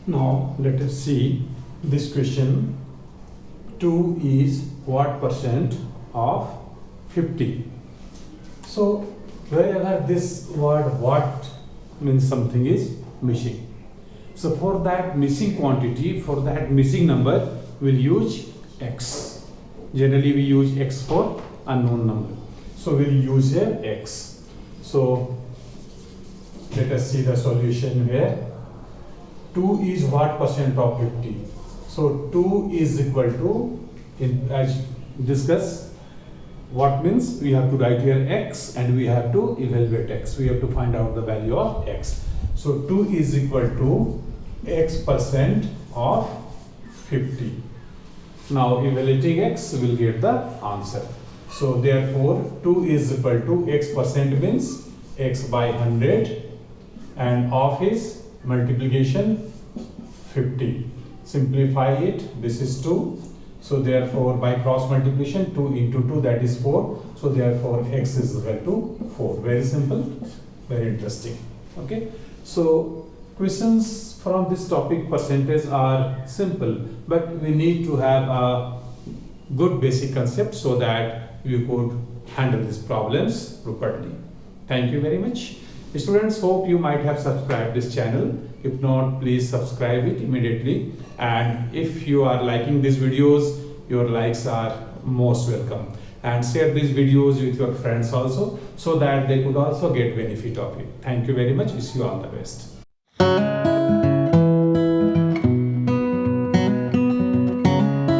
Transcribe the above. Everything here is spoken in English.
Now let us see this question. 2 is what percent of 50? So wherever this word what means something is missing. So for that missing quantity, for that missing number, we'll use x. Generally we use x for unknown number. So we'll use here x. So let us see the solution here. 2 is what percent of 50? So 2 is equal to, as discussed, what means we have to write here x and we have to evaluate x. We have to find out the value of x. So 2 is equal to x percent of 50. Now evaluating x, will get the answer. So therefore 2 is equal to x percent means x by 100 and of is multiplication 50. Simplify it, this is 2. So therefore by cross multiplication 2 into 2, that is 4. So therefore x is equal to 4. Very simple, very interesting. Okay. So questions from this topic percentage are simple, but we need to have a good basic concept so that you could handle these problems properly. Thank you very much. Students, hope you might have subscribed this channel. If not, please subscribe it immediately. And if you are liking these videos, your likes are most welcome. And share these videos with your friends also, so that they could also get benefit of it. Thank you very much. Wish you all the best.